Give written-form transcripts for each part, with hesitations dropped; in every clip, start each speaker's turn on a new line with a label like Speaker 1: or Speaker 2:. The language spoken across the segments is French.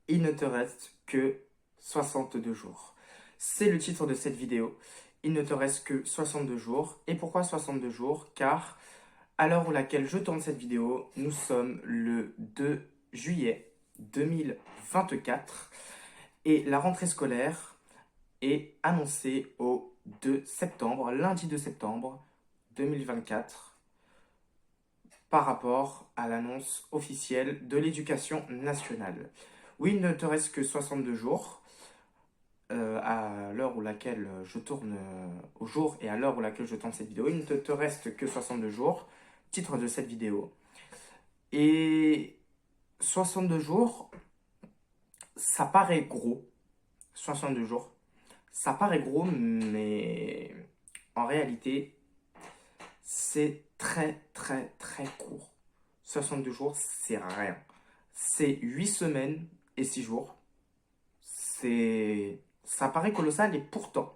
Speaker 1: il ne te reste que 62 jours. C'est le titre de cette vidéo. Il ne te reste que 62 jours. Et pourquoi 62 jours? Car à l'heure où laquelle je tourne cette vidéo, nous sommes le 2 juillet 2024 et la rentrée scolaire est annoncée au 2 septembre, lundi 2 septembre 2024, par rapport à l'annonce officielle de l'éducation nationale. Oui, il ne te reste que 62 jours à l'heure où laquelle je tourne au jour et à l'heure où laquelle je tourne cette vidéo. Il ne te reste que 62 jours, titre de cette vidéo. Et 62 jours, ça paraît gros. 62 jours, ça paraît gros, mais en réalité, c'est très très très court. 62 jours, c'est rien. C'est 8 semaines et 6 jours. Ça paraît colossal et pourtant,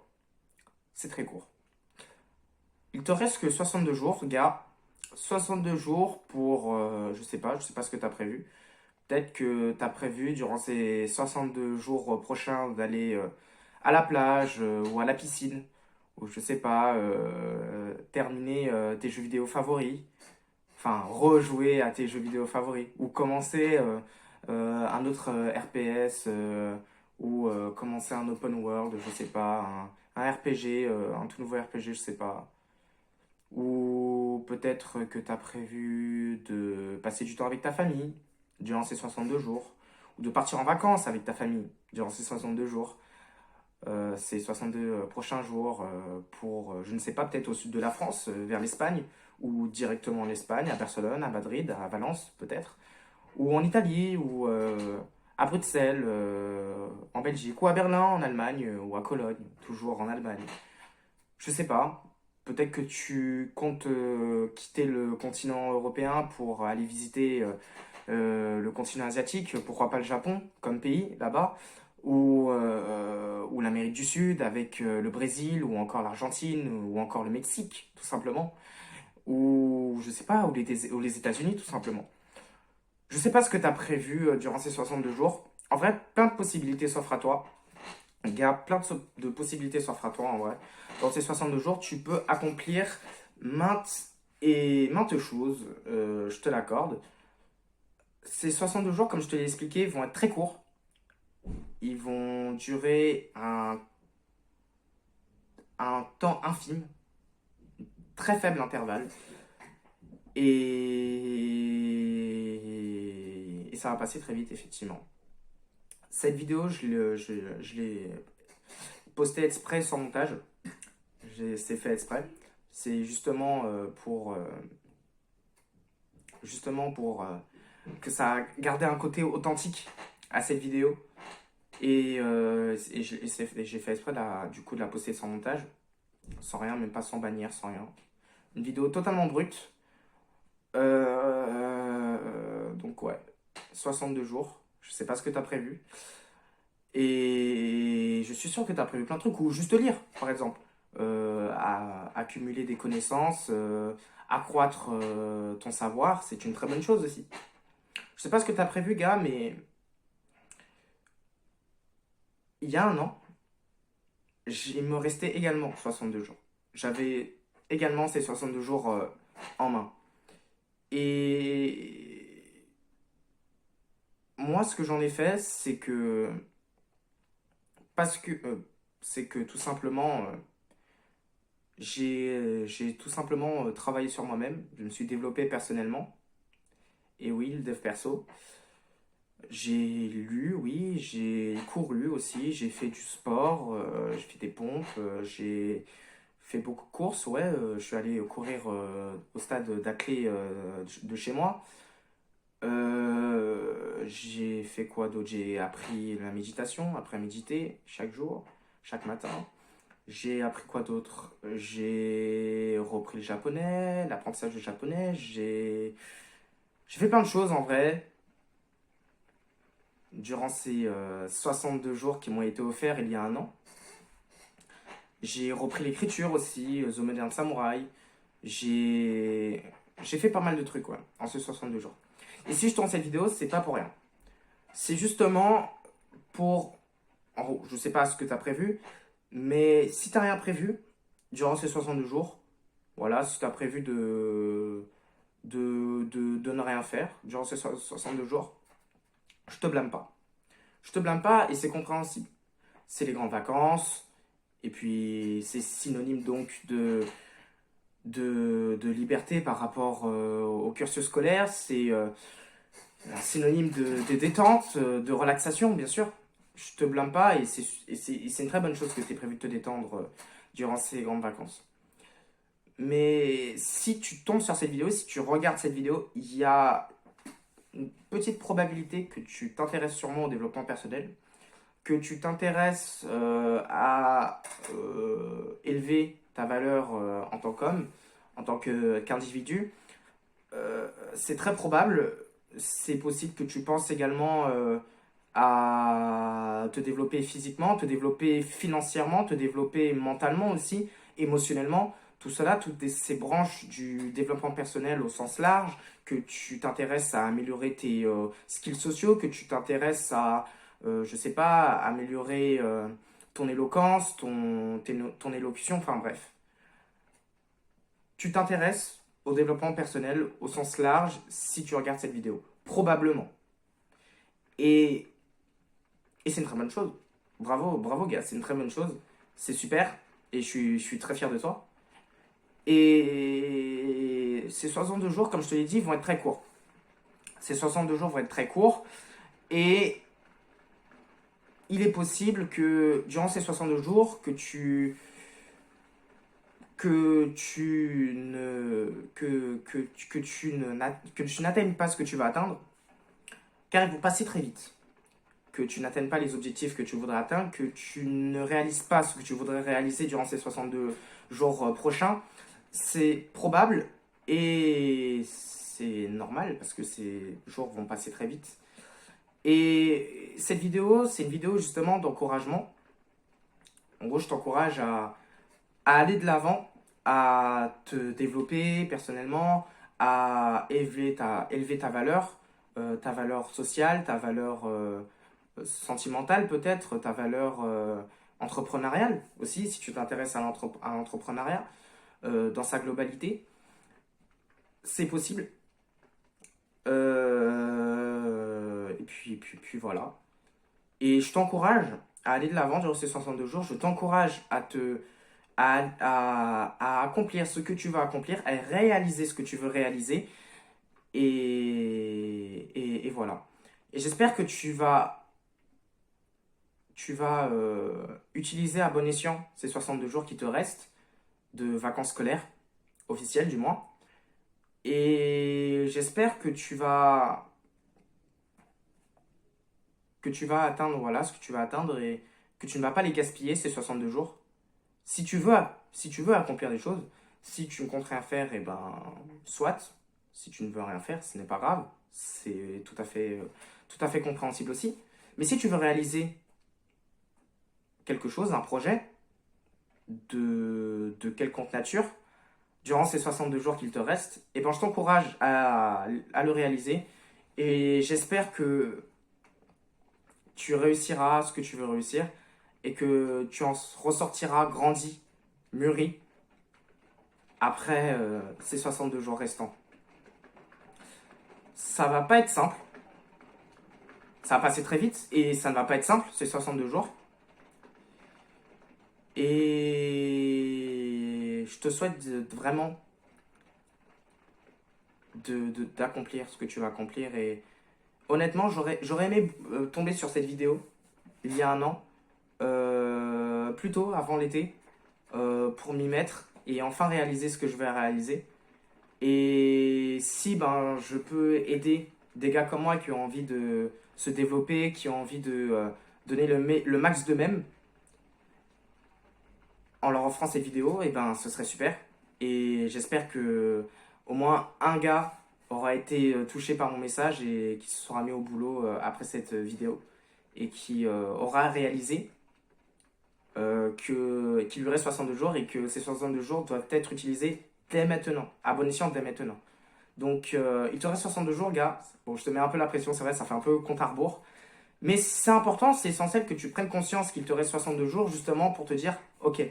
Speaker 1: c'est très court. Il te reste que 62 jours, gars. 62 jours pour, je sais pas ce que tu as prévu. Peut-être que tu as prévu durant ces 62 jours prochains d'aller à la plage ou à la piscine, ou je sais pas, terminer tes jeux vidéo favoris, enfin rejouer à tes jeux vidéo favoris, ou commencer un autre RPS, ou commencer un open world, je sais pas, un RPG, un tout nouveau RPG, je sais pas. Ou peut-être que tu as prévu de passer du temps avec ta famille durant ces 62 jours. Ou de partir en vacances avec ta famille durant ces 62 jours. Ces 62 prochains jours pour, je ne sais pas, peut-être au sud de la France, vers l'Espagne. Ou directement en Espagne, à Barcelone, à Madrid, à Valence peut-être. Ou en Italie, ou à Bruxelles, en Belgique. Ou à Berlin, en Allemagne, ou à Cologne, toujours en Allemagne. Je sais pas. Peut-être que tu comptes quitter le continent européen pour aller visiter le continent asiatique, pourquoi pas le Japon comme pays là-bas, ou l'Amérique du Sud avec le Brésil, ou encore l'Argentine, ou encore le Mexique, tout simplement, ou je sais pas, ou les États-Unis, tout simplement. Je sais pas ce que tu as prévu durant ces 62 jours. En vrai, plein de possibilités s'offrent à toi. Il y a plein de possibilités s'offrent à toi en vrai. Dans ces 62 jours, tu peux accomplir maintes choses, je te l'accorde. Ces 62 jours, comme je te l'ai expliqué, vont être très courts. Ils vont durer un temps infime, très faible intervalle. Et ça va passer très vite, effectivement. Cette vidéo, je l'ai postée exprès sans montage. C'est fait exprès. C'est justement pour que ça a gardé un côté authentique à cette vidéo. J'ai fait exprès du coup de la poster sans montage, sans rien, même pas sans bannière, sans rien. Une vidéo totalement brute. Donc ouais, 62 jours. Je sais pas ce que tu as prévu. Et je suis sûr que tu as prévu plein de trucs, ou juste lire, par exemple. Accumuler des connaissances, accroître ton savoir, c'est une très bonne chose aussi. Je sais pas ce que tu as prévu, gars, mais il y a un an, il me restait également 62 jours. J'avais également ces 62 jours en main. Et moi, ce que j'en ai fait, parce que, c'est que tout simplement, j'ai tout simplement travaillé sur moi-même. Je me suis développé personnellement. Et oui, le dev perso. J'ai lu, oui, j'ai couru aussi, j'ai fait du sport, j'ai fait des pompes, j'ai fait beaucoup de courses, ouais, je suis allé courir au stade d'athlée de chez moi. J'ai fait quoi d'autre? J'ai appris la méditation, après méditer chaque jour, chaque matin. J'ai appris quoi d'autre? J'ai repris le japonais, l'apprentissage du japonais, j'ai fait plein de choses en vrai durant ces 62 jours qui m'ont été offerts il y a un an. J'ai repris l'écriture aussi, The Modern Samurai. J'ai j'ai fait pas mal de trucs ouais, en ces 62 jours. Et si je tourne cette vidéo, c'est pas pour rien. C'est justement pour, en gros, je ne sais pas ce que tu as prévu, mais si tu n'as rien prévu durant ces 62 jours, voilà, si tu as prévu de ne rien faire durant ces 62 jours, je te blâme pas. Je te blâme pas et c'est compréhensible. C'est les grandes vacances, et puis c'est synonyme donc de liberté par rapport au cursus scolaire, c'est un synonyme de détente, de relaxation, bien sûr. Je te blâme pas et c'est une très bonne chose que tu aies prévu de te détendre durant ces grandes vacances. Mais si tu tombes sur cette vidéo, si tu regardes cette vidéo, il y a une petite probabilité que tu t'intéresses sûrement au développement personnel, que tu t'intéresses à élever ta valeur en tant qu'homme, en tant qu'individu. C'est très probable, c'est possible que tu penses également à te développer physiquement, te développer financièrement, te développer mentalement aussi, émotionnellement. Tout cela, toutes ces branches du développement personnel au sens large, que tu t'intéresses à améliorer tes skills sociaux, que tu t'intéresses à, je sais pas, améliorer ton éloquence, ton élocution, enfin bref. Tu t'intéresses au développement personnel au sens large si tu regardes cette vidéo. Probablement. Et, et c'est une très bonne chose. Bravo, bravo gars, c'est une très bonne chose. C'est super. Et je suis très fier de toi. Et ces 62 jours, comme je te l'ai dit, vont être très courts. Ces 62 jours vont être très courts. Et il est possible que durant ces 62 jours, que tu n'atteignes pas ce que tu vas atteindre, car ils vont passer très vite. Que tu n'atteignes pas les objectifs que tu voudrais atteindre, que tu ne réalises pas ce que tu voudrais réaliser durant ces 62 jours prochains, c'est probable et c'est normal parce que ces jours vont passer très vite. Et cette vidéo, c'est une vidéo justement d'encouragement. En gros, je t'encourage à aller de l'avant, à te développer personnellement, à élever ta valeur sociale, ta valeur sentimentale peut-être, ta valeur entrepreneuriale aussi, si tu t'intéresses à l'entrepreneuriat dans sa globalité. C'est possible. Et puis voilà. Et je t'encourage à aller de l'avant durant ces 62 jours. Je t'encourage à accomplir ce que tu veux accomplir, à réaliser ce que tu veux réaliser. Et voilà. Et j'espère que tu vas utiliser à bon escient ces 62 jours qui te restent de vacances scolaires, officielles du moins. Et j'espère que tu vas atteindre voilà, ce que tu vas atteindre et que tu ne vas pas les gaspiller ces 62 jours. Si tu veux accomplir des choses, si tu ne comptes rien faire, et ben, soit. Si tu ne veux rien faire, ce n'est pas grave. C'est tout à fait compréhensible aussi. Mais si tu veux réaliser quelque chose, un projet de quelconque nature, durant ces 62 jours qu'il te reste, et ben, je t'encourage à le réaliser. Et j'espère que tu réussiras ce que tu veux réussir et que tu en ressortiras grandi, mûri, après ces 62 jours restants. Ça va pas être simple, ça va passer très vite et ça ne va pas être simple, ces 62 jours. Et je te souhaite vraiment d'accomplir ce que tu vas accomplir. Et honnêtement, j'aurais aimé tomber sur cette vidéo il y a un an, plus tôt, avant l'été, pour m'y mettre et enfin réaliser ce que je vais réaliser. Et si ben, je peux aider des gars comme moi qui ont envie de se développer, qui ont envie de donner le max d'eux-mêmes en leur offrant cette vidéo, et ben, ce serait super. Et j'espère que au moins un gars aura été touché par mon message et qui se sera mis au boulot après cette vidéo et qui aura réalisé qu'il lui reste 62 jours et que ces 62 jours doivent être utilisés dès maintenant, à bon escient dès maintenant. Donc il te reste 62 jours, gars. Bon, je te mets un peu la pression, c'est vrai, ça fait un peu compte à rebours. Mais c'est important, c'est essentiel que tu prennes conscience qu'il te reste 62 jours justement pour te dire, ok,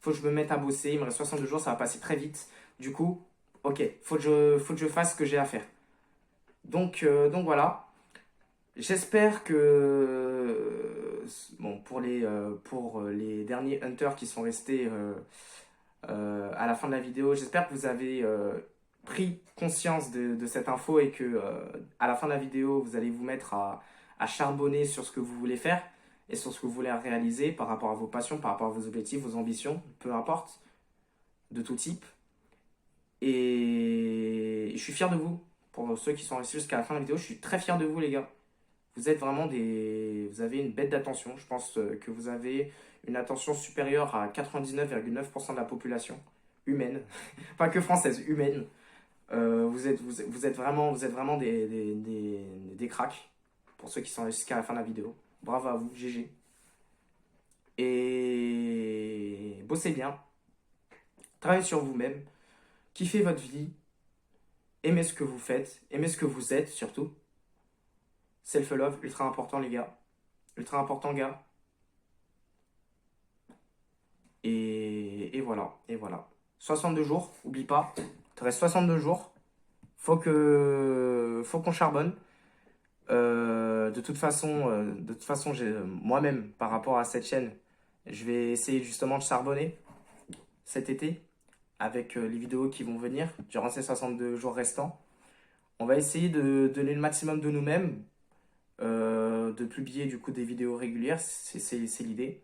Speaker 1: faut que je me mette à bosser, il me reste 62 jours, ça va passer très vite. Du coup, ok, faut que je fasse ce que j'ai à faire. Donc voilà, j'espère que, bon, pour les derniers hunters qui sont restés à la fin de la vidéo, j'espère que vous avez pris conscience de cette info et que à la fin de la vidéo, vous allez vous mettre à charbonner sur ce que vous voulez faire et sur ce que vous voulez réaliser par rapport à vos passions, par rapport à vos objectifs, vos ambitions, peu importe, de tout type. Et je suis fier de vous. Pour ceux qui sont restés jusqu'à la fin de la vidéo, je suis très fier de vous, les gars. Vous êtes vraiment des... Vous avez une bête d'attention. Je pense que vous avez une attention supérieure à 99,9% de la population humaine. Pas que française, humaine. Vous êtes vraiment des cracks. Pour ceux qui sont jusqu'à la fin de la vidéo. Bravo à vous, GG. Et bossez bien. Travaillez sur vous-même. Kiffez votre vie. Aimez ce que vous faites. Aimez ce que vous êtes, surtout. Self-love, ultra important, les gars. Ultra important, gars. Et voilà, et voilà. 62 jours, oublie pas. Il te reste 62 jours. Faut qu'on charbonne. De toute façon, moi-même, par rapport à cette chaîne, je vais essayer justement de charbonner cet été avec les vidéos qui vont venir durant ces 62 jours restants. On va essayer de donner le maximum de nous-mêmes, de publier du coup des vidéos régulières, c'est l'idée.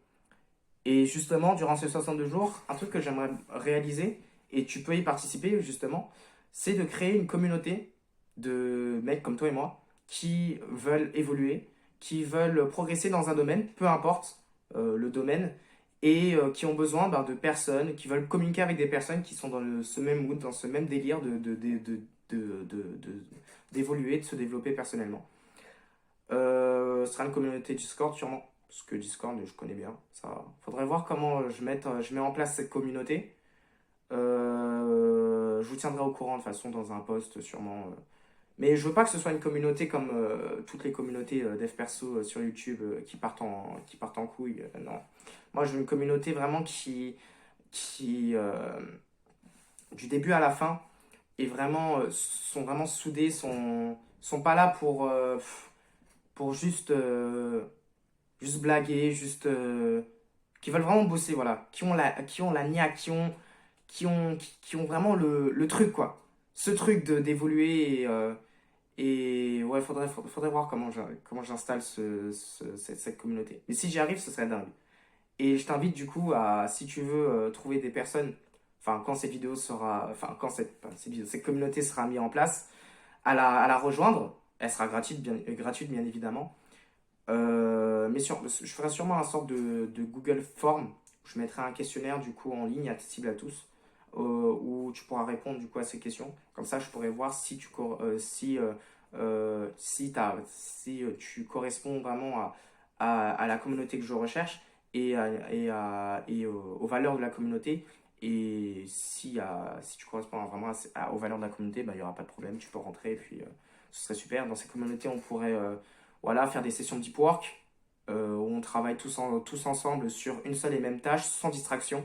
Speaker 1: Et justement, durant ces 62 jours, un truc que j'aimerais réaliser, et tu peux y participer justement, c'est de créer une communauté de mecs comme toi et moi qui veulent évoluer, qui veulent progresser dans un domaine, peu importe le domaine, et qui ont besoin de personnes, qui veulent communiquer avec des personnes qui sont dans ce même mood, dans ce même délire d'évoluer, de se développer personnellement. Ce sera une communauté Discord sûrement, parce que Discord je connais bien. Ça, faudrait voir comment je mets en place cette communauté. Je vous tiendrai au courant de toute façon dans un post sûrement. Mais je veux pas que ce soit une communauté comme toutes les communautés dev perso sur YouTube qui partent en couille. Non. Moi je veux une communauté vraiment qui du début à la fin est vraiment, sont vraiment soudés, sont pas là pour juste blaguer, qui veulent vraiment bosser, voilà, qui ont la niaque, qui ont vraiment le truc, quoi. Ce truc d'évoluer et ouais, faudrait voir comment j'installe cette communauté. Mais si j'y arrive, ce serait dingue. Et je t'invite du coup à, si tu veux trouver des personnes, enfin quand cette vidéo sera, enfin quand pas cette vidéo, cette communauté sera mise en place, à la rejoindre. Elle sera gratuite bien évidemment. Mais je ferai sûrement un sorte de Google Form. Je mettrai un questionnaire du coup en ligne accessible à tous où tu pourras répondre du coup à ces questions. Comme ça, je pourrai voir si tu corresponds vraiment à la communauté que je recherche et aux valeurs de la communauté. Et si tu corresponds vraiment aux valeurs de la communauté, bah, il n'y aura pas de problème. Tu peux rentrer et puis ce serait super. Dans cette communauté, on pourrait voilà, faire des sessions deep work où on travaille tous ensemble sur une seule et même tâche sans distraction.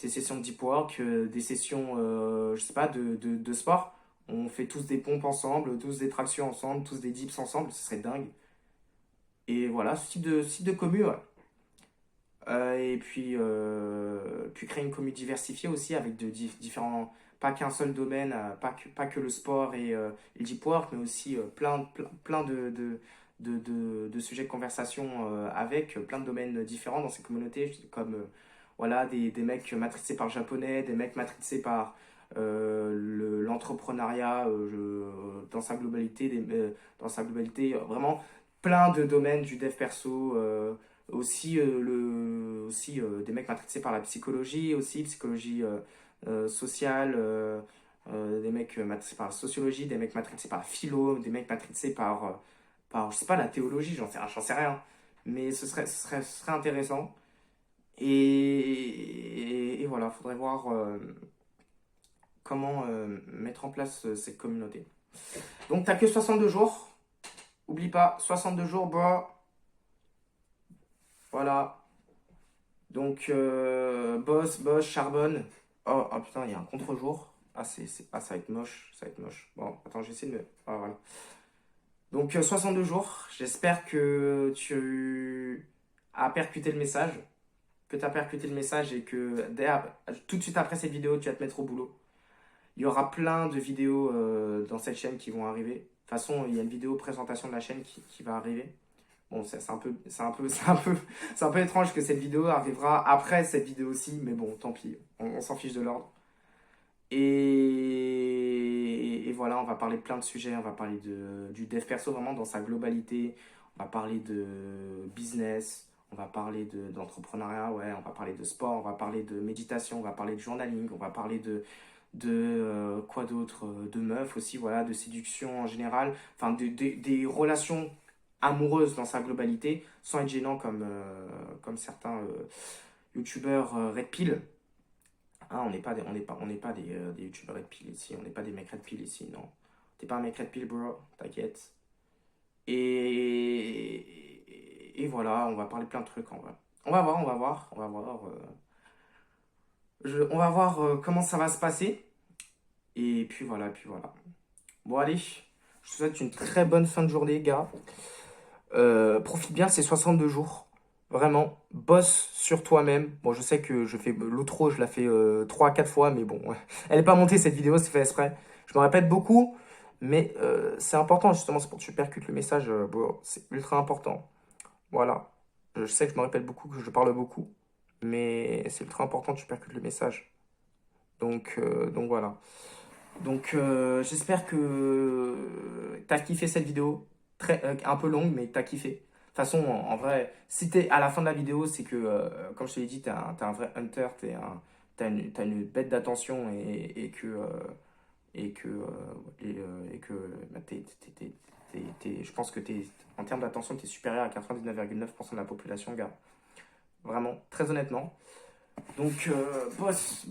Speaker 1: Des sessions de deep work, des sessions, je sais pas, de sport. On fait tous des pompes ensemble, tous des tractions ensemble, tous des dips ensemble, ce serait dingue. Et voilà, ce type de commu, ouais. Puis créer une commu diversifiée aussi avec différents, pas qu'un seul domaine, pas que le sport et le deep work, mais aussi plein de sujets de conversation avec plein de domaines différents dans ces communautés, comme voilà, des mecs matricés par le japonais, des mecs matricés par l'entrepreneuriat dans sa globalité, vraiment plein de domaines du dev perso. Aussi des mecs matrixés par la psychologie, aussi psychologie sociale, des mecs matrixés par la sociologie, des mecs matrixés par la philo, des mecs matrixés par je sais pas, la théologie, j'en sais rien. Mais ce serait intéressant. Et voilà, faudrait voir comment mettre en place cette communauté. Donc, t'as que 62 jours. Oublie pas, 62 jours, bro. Voilà. Donc, bosse, charbonne. Oh, putain, il y a un contre-jour. Ah, ça va être moche. Ça va être moche. Bon, attends, j'essaie de. Ah, voilà. Donc, 62 jours. J'espère que tu as percuté le message. Que tu as percuté le message et que tout de suite après cette vidéo, tu vas te mettre au boulot. Il y aura plein de vidéos dans cette chaîne qui vont arriver. De toute façon, il y a une vidéo présentation de la chaîne qui va arriver. Bon, c'est un peu étrange que cette vidéo arrivera après cette vidéo aussi, mais bon, tant pis, on s'en fiche de l'ordre. Et voilà, on va parler de plein de sujets, on va parler du dev perso vraiment dans sa globalité, on va parler de business, on va parler d'entrepreneuriat, ouais, on va parler de sport, on va parler de méditation, on va parler de journaling, on va parler de quoi d'autre, de meufs aussi, voilà, de séduction en général, enfin des relations amoureuses dans sa globalité, sans être gênant comme certains youtubeurs Red Pill. Hein, on n'est pas des youtubeurs Red Pill ici, on n'est pas des mecs Red Pill ici, non. T'es pas un mec Red Pill, bro, t'inquiète. Et voilà, on va parler plein de trucs en vrai. On va voir comment ça va se passer. Et puis voilà. Bon, allez, je te souhaite une très bonne fin de journée, gars. Profite bien de ces 62 jours. Vraiment, bosse sur toi-même. Bon, je sais que je fais l'outro, je la fais 3 à 4 fois, mais bon, ouais. Elle n'est pas montée cette vidéo, c'est fait exprès. Je me répète beaucoup, mais c'est important justement, c'est pour que tu percutes le message. Bon, c'est ultra important. Voilà. Je sais que je me répète beaucoup, que je parle beaucoup, mais c'est ultra important que tu percutes le message. Donc voilà. Donc j'espère que tu as kiffé cette vidéo, un peu longue, mais que tu as kiffé. De toute façon, en vrai, si tu es à la fin de la vidéo, c'est que, comme je te l'ai dit, tu es, t'es un vrai hunter, t'as une bête d'attention et que bah, je pense que en termes d'attention, tu es supérieur à 99,9% de la population, gars. Vraiment, très honnêtement. Donc, boss.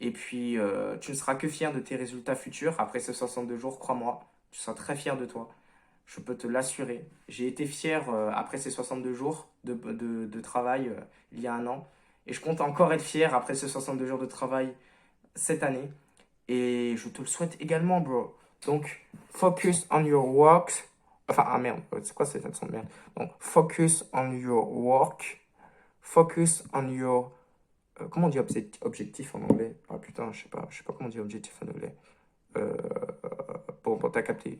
Speaker 1: Et puis, tu ne seras que fier de tes résultats futurs après ces 62 jours, crois-moi. Tu seras très fier de toi. Je peux te l'assurer. J'ai été fier après ces 62 jours de travail il y a un an. Et je compte encore être fier après ces 62 jours de travail cette année. Et je te le souhaite également, bro. Donc, focus on your work. Enfin, ah merde, c'est quoi cette accent de merde? Donc, focus on your work. Focus on your comment on dit objectif en anglais? Ah putain, je sais pas comment on dit objectif en anglais. Euh, bon, t'as capté.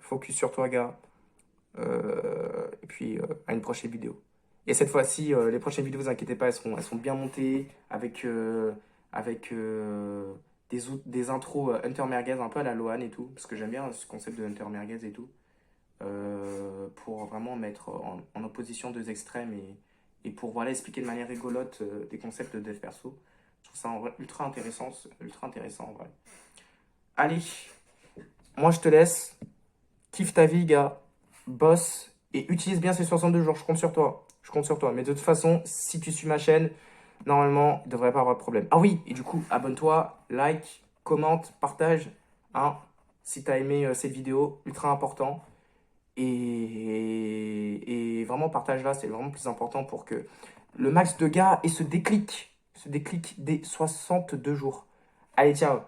Speaker 1: Focus sur toi, gars. Et puis, à une prochaine vidéo. Et cette fois-ci, les prochaines vidéos, vous inquiétez pas, elles seront bien montées avec des intros Hunter Merguez, un peu à la Lohan et tout, parce que j'aime bien ce concept de Hunter Merguez et tout, pour vraiment mettre en opposition deux extrêmes et pour voilà, expliquer de manière rigolote des concepts de dev perso. Je trouve ça en vrai ultra intéressant en vrai. Allez, moi je te laisse, kiffe ta vie gars, bosse et utilise bien ces 62 jours, je compte sur toi. Je compte sur toi. Mais de toute façon, si tu suis ma chaîne, normalement, il ne devrait pas avoir de problème. Ah oui, et du coup, abonne-toi, like, commente, partage. Hein, si tu as aimé cette vidéo, ultra important. Et vraiment, partage-la, c'est vraiment plus important pour que le max de gars ait ce déclic des 62 jours. Allez, ciao!